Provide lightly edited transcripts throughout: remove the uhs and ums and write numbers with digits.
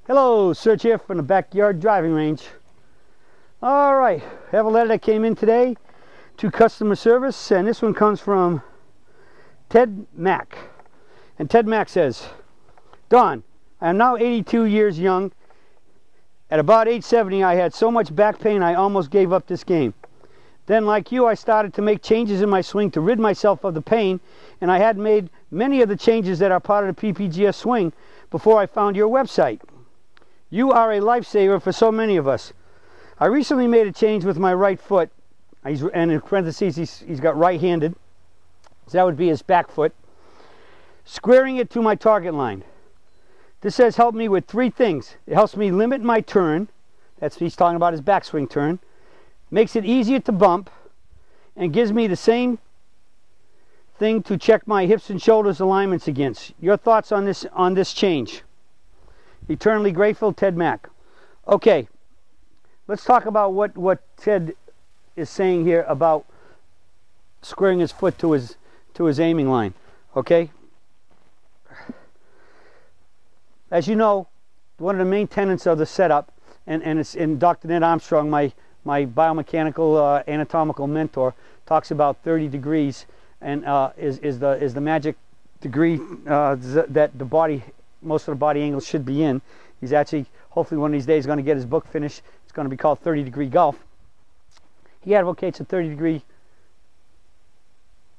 Hello, Serge here from the backyard driving range. Alright, have a letter that came in today to customer service, and this one comes from Ted Mack. And Ted Mack says, Don, I am now 82 years young. At about age 70, I had so much back pain I almost gave up this game. Then, like you, I started to make changes in my swing to rid myself of the pain, and I had made many of the changes that are part of the PPGS swing before I found your website. You are a lifesaver for so many of us. I recently made a change with my right foot, and in parentheses he's got right-handed, so that would be his back foot, squaring it to my target line. This has helped me with three things. It helps me limit my turn, he's talking about his backswing turn, makes it easier to bump, and gives me the same thing to check my hips and shoulders alignments against. Your thoughts on this change? Eternally grateful, Ted Mack. Okay, let's talk about what Ted is saying here about squaring his foot to his aiming line. Okay, as you know, one of the main tenets of the setup, and it's in Dr. Ned Armstrong, my biomechanical anatomical mentor, talks about 30 degrees, and is the magic degree that the body, most of the body angles should be in. He's actually, hopefully one of these days, going to get his book finished. It's going to be called 30-degree golf. He advocates a 30-degree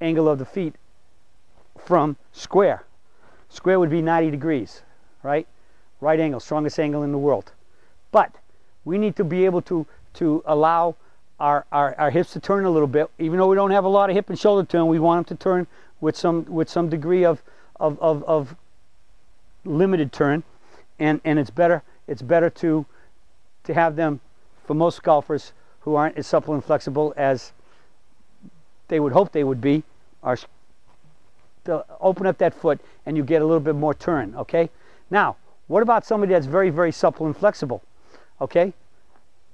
angle of the feet from square. Square would be 90 degrees, right? Right angle, strongest angle in the world. But we need to be able to allow our hips to turn a little bit. Even though we don't have a lot of hip and shoulder turn, we want them to turn with some degree of limited turn, and it's better to have them, for most golfers who aren't as supple and flexible as they would hope they would be, are to open up that foot and you get a little bit more turn. Okay, now what about somebody that's very, very supple and flexible? Okay,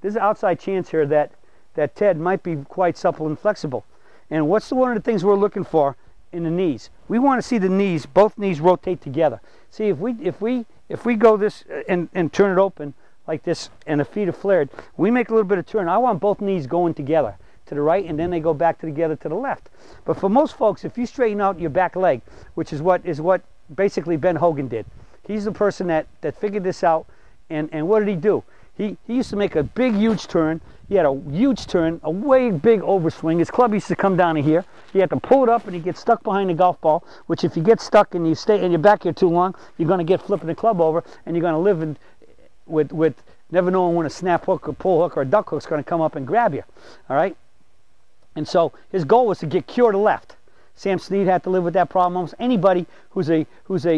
there's an outside chance here that Ted might be quite supple and flexible. And what's one of the things we're looking for in the knees? We want to see the knees, both knees rotate together. See, if we go this and turn it open like this, and the feet are flared, we make a little bit of turn. I want both knees going together to the right, and then they go back together to the left. But for most folks, if you straighten out your back leg, which is what basically Ben Hogan did. He's the person that figured this out, and what did he do? He used to make a big, huge turn. He had a huge turn, a way big overswing. His club used to come down to here. He had to pull it up, and he'd get stuck behind the golf ball, which if you get stuck and you stay and you're back here too long, you're going to get flipping the club over, and you're going to live with never knowing when a snap hook or pull hook or a duck hook is going to come up and grab you. All right? And so his goal was to get cure to left. Sam Snead had to live with that problem. Almost anybody who's a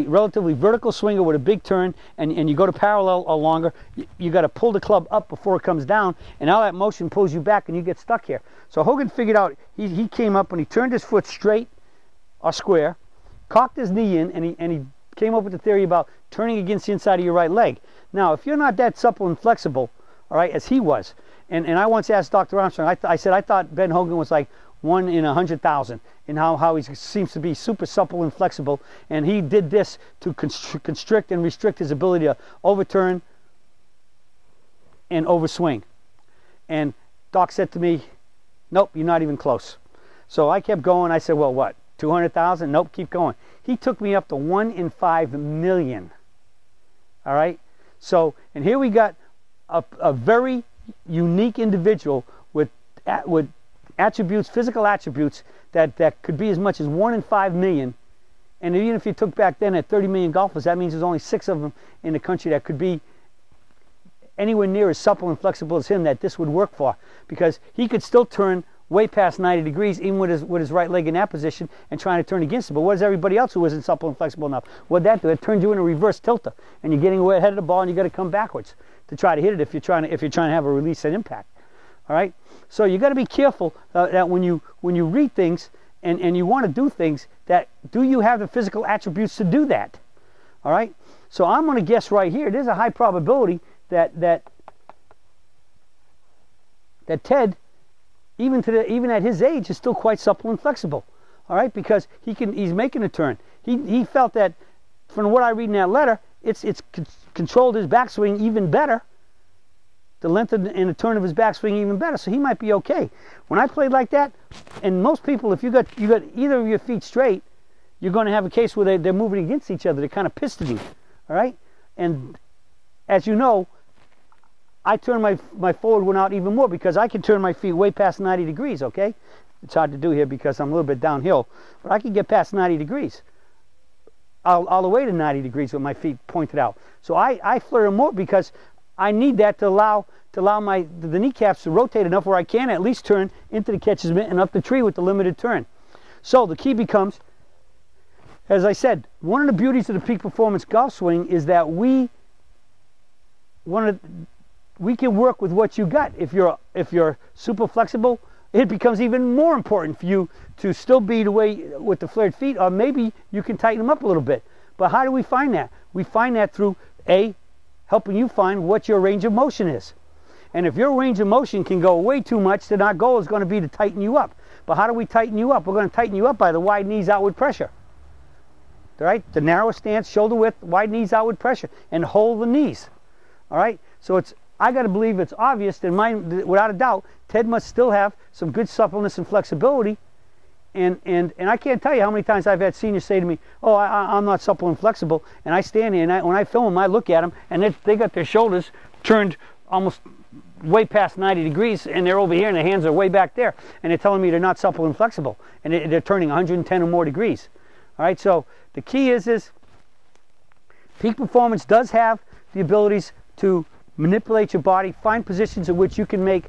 relatively vertical swinger with a big turn, and you go to parallel or longer, you got to pull the club up before it comes down, and all that motion pulls you back and you get stuck here. So Hogan figured out, he came up and he turned his foot straight or square, cocked his knee in, and he came up with the theory about turning against the inside of your right leg. Now, if you're not that supple and flexible, all right, as he was, and I once asked Dr. Armstrong, I said I thought Ben Hogan was like 1 in 100,000 in how he seems to be super supple and flexible, and he did this to constrict and restrict his ability to overturn and overswing. And Doc said to me, nope, you're not even close. So I kept going. I said, well, what, 200,000? Nope, keep going. He took me up to 1 in 5 million. All right? So, and here we got a very unique individual with attributes, physical attributes, that could be as much as 1 in 5 million. And even if you took back then at 30 million golfers, that means there's only 6 of them in the country that could be anywhere near as supple and flexible as him that this would work for, because he could still turn way past 90 degrees even with his right leg in that position and trying to turn against it. But what does everybody else who isn't supple and flexible enough? What'd that do? It turns you into a reverse tilter, and you're getting way ahead of the ball, and you got to come backwards to try to hit it if you're trying to have a release and impact. All right, so you got to be careful that when you read things and you want to do things, that do you have the physical attributes to do that? All right, so I'm going to guess right here. There's a high probability that Ted, even at his age, is still quite supple and flexible. All right, because he's making a turn. He felt that, from what I read in that letter, it's controlled his backswing even better. The length and the turn of his backswing even better, so he might be okay. When I played like that, and most people, if you got either of your feet straight, you're going to have a case where they're moving against each other. They're kind of pistoning, all right? And as you know, I turn my forward one out even more because I can turn my feet way past 90 degrees, okay? It's hard to do here because I'm a little bit downhill, but I can get past 90 degrees. All the way to 90 degrees with my feet pointed out. So I flare more because I need that to allow the kneecaps to rotate enough where I can at least turn into the catcher's mitt and up the tree with the limited turn. So the key becomes, as I said, one of the beauties of the peak performance golf swing is that we can work with what you got. If you're super flexible, it becomes even more important for you to still be the way with the flared feet, or maybe you can tighten them up a little bit. But how do we find that? We find that through helping you find what your range of motion is. And if your range of motion can go way too much, then our goal is going to be to tighten you up. But how do we tighten you up? We're going to tighten you up by the wide knees, outward pressure. All right? The narrow stance, shoulder width, wide knees, outward pressure, and hold the knees. All right? So I got to believe it's obvious that without a doubt, Ted must still have some good suppleness and flexibility. And I can't tell you how many times I've had seniors say to me, oh, I'm not supple and flexible. And I stand here, and when I film them, I look at them, and they got their shoulders turned almost way past 90 degrees, and they're over here, and their hands are way back there. And they're telling me they're not supple and flexible. And they're turning 110 or more degrees. All right, so the key is peak performance does have the abilities to manipulate your body, find positions in which you can make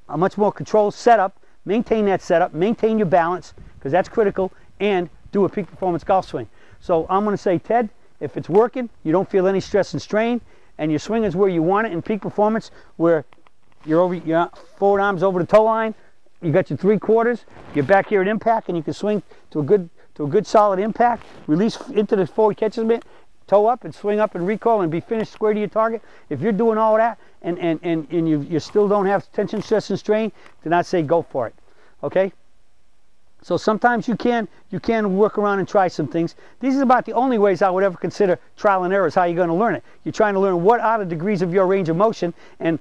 a much more controlled setup, maintain that setup, maintain your balance, because that's critical, and do a peak performance golf swing. So I'm going to say, Ted, if it's working, you don't feel any stress and strain, and your swing is where you want it in peak performance, where your forward arm's over the toe line, you got your 3/4, you're back here at impact, and you can swing to a good solid impact, release into the forward catcher's mitt, toe up and swing up and recoil and be finished square to your target. If you're doing all that and you still don't have tension, stress, and strain, do not say go for it. Okay? So sometimes you can work around and try some things. These are about the only ways I would ever consider trial and error is how you're going to learn it. You're trying to learn what are the degrees of your range of motion and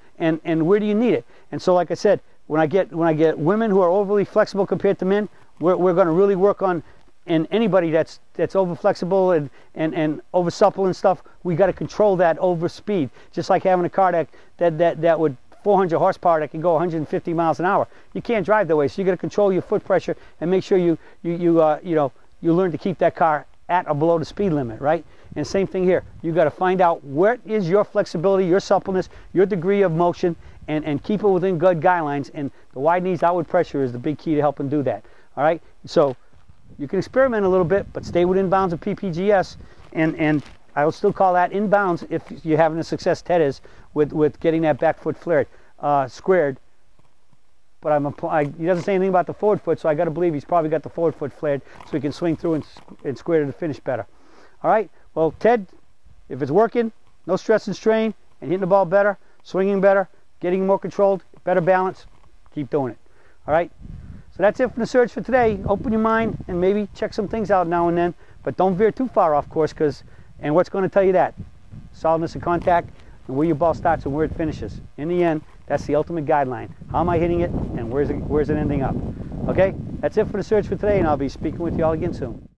where do you need it. And so like I said, when I get women who are overly flexible compared to men, we're going to really work on. And anybody that's over flexible and over supple and stuff, we got to control that over speed. Just like having a car that would 400 horsepower that can go 150 miles an hour. You can't drive that way, so you got to control your foot pressure and make sure you learn to keep that car at or below the speed limit, right? And same thing here. You got to find out where is your flexibility, your suppleness, your degree of motion, and keep it within good guidelines. And the wide knees, outward pressure is the big key to helping do that. All right, so. You can experiment a little bit, but stay within bounds of PPGS, and I will still call that in bounds if you're having the success Ted is with getting that back foot flared, squared. But he doesn't say anything about the forward foot, so I got to believe he's probably got the forward foot flared so he can swing through and square to the finish better. All right, well, Ted, if it's working, no stress and strain, and hitting the ball better, swinging better, getting more controlled, better balance, keep doing it. All right. So that's it from the search for today. Open your mind and maybe check some things out now and then, but don't veer too far off course, and what's going to tell you that? Solidness of contact and where your ball starts and where it finishes. In the end, that's the ultimate guideline. How am I hitting it and where's it ending up? Okay, that's it for the search for today, and I'll be speaking with you all again soon.